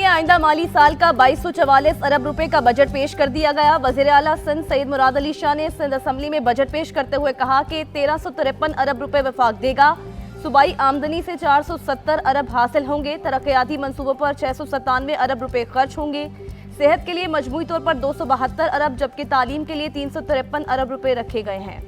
आइंदा माली साल का 2244 अरब रुपए का बजट पेश कर दिया गया। वजीर आला सिंध सईद मुराद अली शाह ने सिंध असेंबली में बजट पेश करते हुए कहा कि 1353 अरब रुपए वफाक देगा। सूबाई आमदनी से 470 अरब हासिल होंगे। तरक्याती मंसूबों पर 697 अरब रुपए खर्च होंगे। सेहत के लिए मजमूई तौर पर 272 अरब जबकि तालीम के लिए 353 अरब रुपए रखे गए हैं।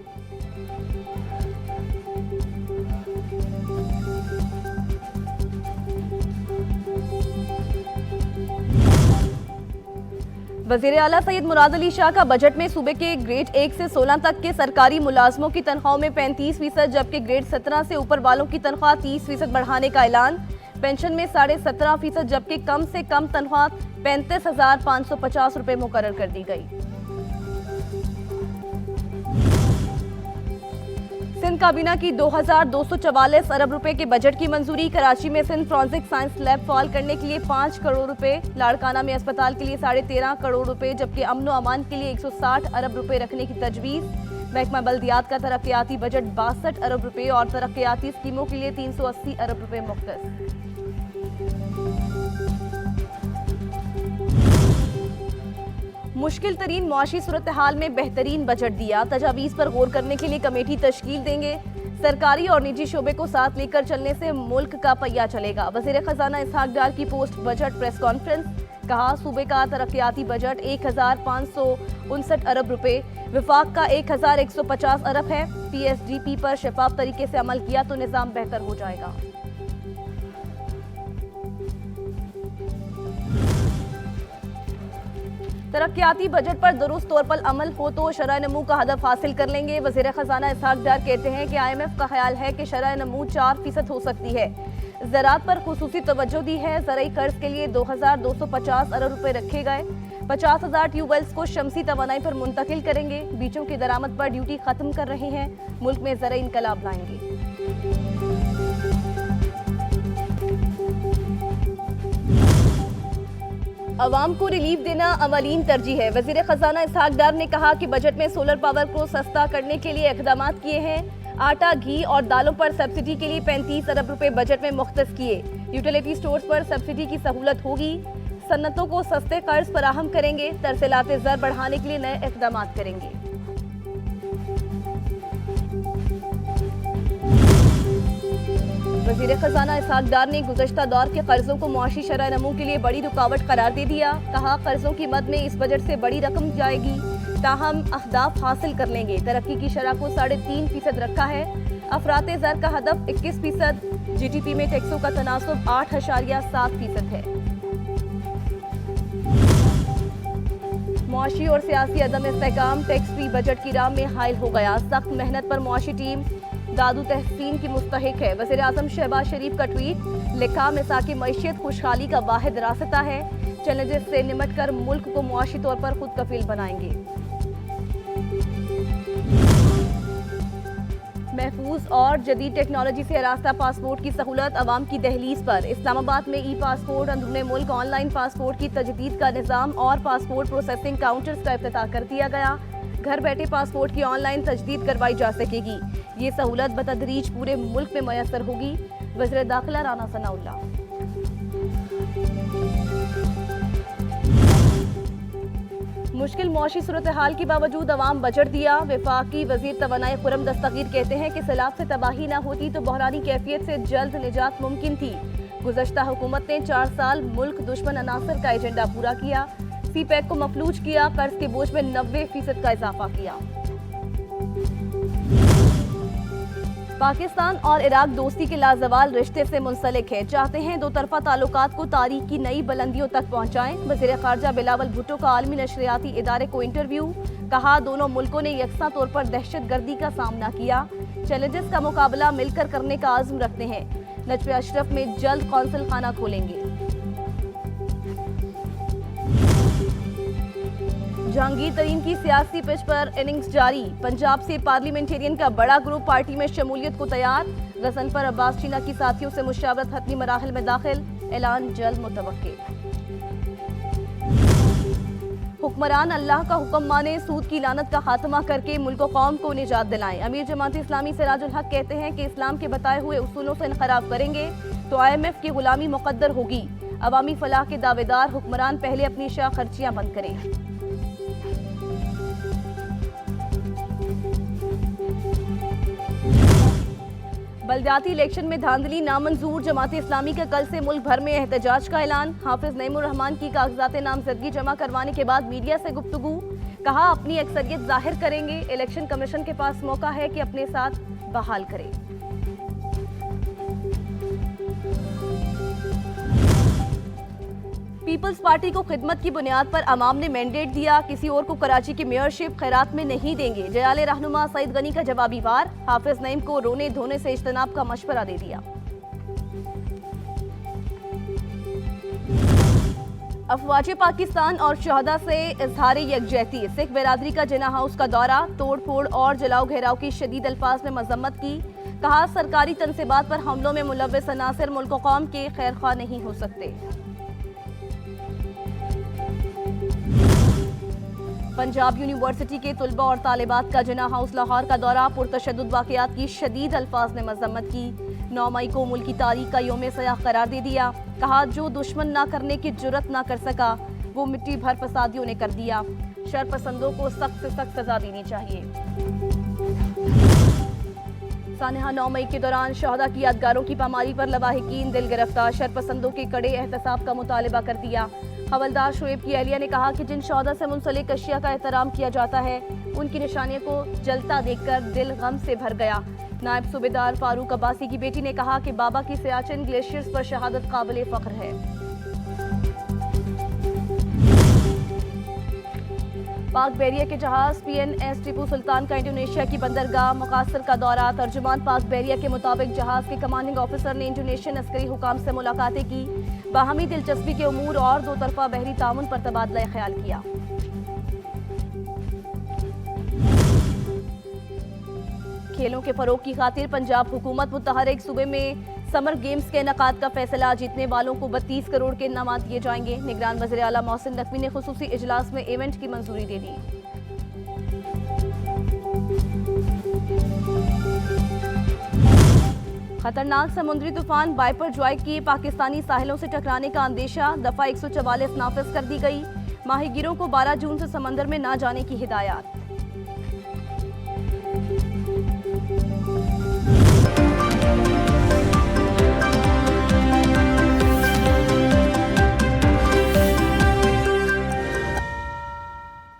वजीर आला सईद मुराद अली शाह का बजट में सूबे के ग्रेड 1 से 16 तक के सरकारी मुलाजमों की तनख्वाहों में 35% जबकि ग्रेड 17 से ऊपर वालों की तनख्वाह 30% बढ़ाने का ऐलान। पेंशन में 17.5% जबकि कम से कम तनख्वाह 35,550 रुपए मुकर्रर कर दी गई। सिंध काबीना की 2244 अरब रुपए के बजट की मंजूरी। कराची में सिंध फॉरेंसिक साइंस लैब फाल करने के लिए 5 करोड़ रुपए। लाड़काना में अस्पताल के लिए 13.5 करोड़ रुपए जबकि अमन व अमान के लिए 160 अरब रुपए रखने की तजवीज़। महकमा बल्दियात का तरक्याती बजट 62 अरब रुपए और तरक्याती स्कीमों के लिए 380 अरब रुपए मुख्तस। मुश्किल तरीन मुआशी सूरत हाल में बेहतरीन बजट दिया। तजावीज़ पर गौर करने के लिए कमेटी तश्कील देंगे। सरकारी और निजी शोबे को साथ लेकर चलने से मुल्क का पहिया चलेगा। वज़ीर खजाना इसहाक डार की पोस्ट बजट प्रेस कॉन्फ्रेंस। कहा सूबे का तरक्याती बजट 1559 अरब रुपए, विफाक का 1150 अरब है। PSDP पर शफाफ तरीके से अमल किया तो निज़ाम बेहतर हो जाएगा। तरक्याती बजट पर दुरुस्त तौर पर अमल हो तो शरह नमू का हदफ हासिल कर लेंगे। वज़ीर खजाना इसहाक डार कहते हैं कि IMF का ख्याल है कि शरह नमू 4% हो सकती है। ज़राअत पर खुसूसी तवज्जो दी है। ज़रई कर्ज के लिए 2250 अरब रुपए रखे गए। 50,000 ट्यूबवेल्स को शमसी तवानाई पर मुंतकिल करेंगे। बीजों की दरामद पर ड्यूटी खत्म कर रहे हैं। मुल्क में ज़रई इनकलाब लाएंगे। अवाम को रिलीफ देना अवलीन तरजीह है। वज़ीर खजाना इसहाक डार ने कहा कि बजट में सोलर पावर को सस्ता करने के लिए इक़दाम किए हैं। आटा, घी और दालों पर सब्सिडी के लिए 35 अरब रुपए बजट में मुख्तस किए। यूटिलिटी स्टोर्स पर सब्सिडी की सहूलत होगी। सन्नतों को सस्ते कर्ज फराहम करेंगे। तरसीलात ज़र बढ़ाने के लिए नए इक़दाम करेंगे। वज़ीर खजाना इसहाक डार ने गुज़श्ता दौर के कर्जों को मुआशी शरह नमू के लिए बड़ी रुकावट करार दे दिया। कहा कर्जों की मद में इस बजट से बड़ी रकम जाएगी ताहम अहदाफ हासिल कर लेंगे। तरक्की की शरह को 3.5% रखा है। अफराते ज़र का हदफ 21%। GDP में टैक्सों का तनासुब 8.7% है। मुआशी और सियासी अदम इस्तेहकाम टैक्स फ्री बजट की राह में हाइल हो गया। सख्त मेहनत पर मुआशी टीम दादू तहसीन की मुस्तहिक है। वज़ीर आज़म शहबाज शरीफ का ट्वीट। लिखा मिसाकी मईशत खुशहाली का वाहिद रास्ता है। चैलेंजेस से निमट कर मुल्क को मुआशी तौर पर खुद कफील बनाएंगे। महफूज और जदीद टेक्नोलॉजी से रास्ता पासपोर्ट की सहूलत अवाम की दहलीज पर। इस्लामाबाद में ई पासपोर्ट, अंदरूनी मुल्क ऑनलाइन पासपोर्ट की तजदीद का निज़ाम और पासपोर्ट प्रोसेसिंग काउंटर्स का इफ्तिताह कर दिया गया। घर बैठे पासपोर्ट की ऑनलाइन तजदीद करवाई जा सकेगी। ये सहूलत बतदरीज पूरे मुल्क में मयसर होगी। वज़ीर दाखिला राना सनाउल्लाह। मुश्किल मौशी सूरत हाल के बावजूद अवाम बजट दिया। वफाकी वजीर तवानाई खुरम दस्तगीर कहते हैं कि सैलाब से तबाही न होती तो बहरानी कैफियत से जल्द निजात मुमकिन थी। गुज़श्ता हुकूमत ने 4 साल मुल्क दुश्मन अनासर का एजेंडा पूरा किया। CPEC को मफलूज किया। कर्ज के बोझ में 90% का इजाफा किया। पाकिस्तान और इराक दोस्ती के लाजवाल रिश्ते से मुंसलिक है। चाहते हैं दो तरफा ताल्लुकात को तारीख की नई बुलंदियों तक पहुंचाएं। वज़ीर ख़ारजा बिलावल भुट्टो का आलमी नशरियाती इदारे को इंटरव्यू। कहा दोनों मुल्कों ने यकसा तौर पर दहशत गर्दी का सामना किया। चैलेंजेस का मुकाबला मिलकर करने का आज़म रखते हैं। नजफ़ अशरफ में जल्द कौंसल खाना खोलेंगे। जहांगीर तरीन की सियासी पिच पर इनिंग्स जारी। पंजाब से पार्लियामेंटेरियन का बड़ा ग्रुप पार्टी में शमूलियत को तैयार। गज़नफर अब्बास चीना की साथियों से मुशावरत हतमी मराहिल में दाखिल। ऐलान जल्द मुतवक्किल। हुक्मरान अल्लाह का हुक्म माने, सूद की लानत का खात्मा करके मुल्क कौम को निजात दिलाएं। अमीर जमात इस्लामी सिराजुल हक कहते हैं कि इस्लाम के बताए हुए उसूलों से इनखराब करेंगे तो IMF की गुलामी मुकद्दर होगी। अवामी फलाह के दावेदार हुक्मरान पहले अपनी शाह खर्चियां बंद करें। बलदियाती इलेक्शन में धांधली नामंजूर, जमात इस्लामी का कल से मुल्क भर में एहतजाज का ऐलान। हाफिज नईमुर रहमान की कागजात नामजदगी जमा करवाने के बाद मीडिया से गुफ्तगू, कहा अपनी अक्सरियत जाहिर करेंगे, इलेक्शन कमीशन के पास मौका है कि अपने साथ बहाल करे। पीपल्स पार्टी को खिदमत की बुनियाद पर अवाम ने मैंडेट दिया, किसी और को कराची की मेयरशिप खैरात में नहीं देंगे। जयाले रहनुमा सईद गनी का जवाबी वार, हाफिज नईम को रोने धोने से इज्तनाब का मशवरा दे दिया। अफवाज पाकिस्तान और शहदा से इजहार यकजहती, सिख बिरादरी का जिना हाउस का दौरा, तोड़ फोड़ और जलाओ घेराव की शदीद अल्फाज में मजम्मत की। कहा सरकारी तनसीबात पर हमलों में मुलव्वस अनासिर मुल्क व कौम के खैरख्वाह नहीं हो सकते। पंजाब यूनिवर्सिटी के तुलबा और तालिबात का जिना हाउस लाहौर का दौरा, पुरतशद्दुद वाक़यात की शदीद अल्फाज में मजम्मत की। 9 मई को मुल्क की तारीख का यौम सयाह करार दे दिया। कहा जो दुश्मन ना करने की जुर्रत ना कर सका वो मिट्टी भर फसादियों ने कर दिया। शरपसंदों को सख्त से सख्त सजा देनी चाहिए। सानहा 9 मई के दौरान शहदा की यादगारों की पामारी पर लवाहिकीन दिल गिरफ्तार, शरपसंदों के कड़े एहतसाब का मुतालबा कर दिया। हवलदार शुएब की अहलिया ने कहा कि जिन शहदा से मुंसलिक अशिया का एहतराम किया जाता है उनकी निशानियों को जलता देखकर दिल गम से भर गया। नायब सूबेदार फारूक अब्बासी की बेटी ने कहा कि बाबा की सियाचिन ग्लेशियर्स पर शहादत काबिल फख्र है। पाक बहरिया के जहाज PNS टीपू सुल्तान का इंडोनेशिया की बंदरगाह मुकासर का दौरा। तर्जुमान पाक बहरिया के मुताबिक जहाज के कमांडिंग ऑफिसर ने इंडोनेशियन अस्करी हुकाम से मुलाकातें की, बाहमी दिलचस्पी के उमूर और दो तरफा बहरी ताउन पर तबादला ख्याल किया। खेलों के फरोग की खातिर पंजाब हुकूमत मुतहरिक, सूबे में समर गेम्स के इनेकाद का फैसला, जीतने वालों को 32 करोड़ के इनामात दिए जाएंगे। निगरान वज़ीर आला मोहसिन नकवी ने खुसूसी इजलास में इवेंट की मंजूरी दे दी। खतरनाक समुद्री तूफान बाइपर जॉय की पाकिस्तानी साहिलों से टकराने का अंदेशा, दफा 144 नाफिज कर दी गई। माहीगीरों को 12 जून से समंदर में ना जाने की हिदायत।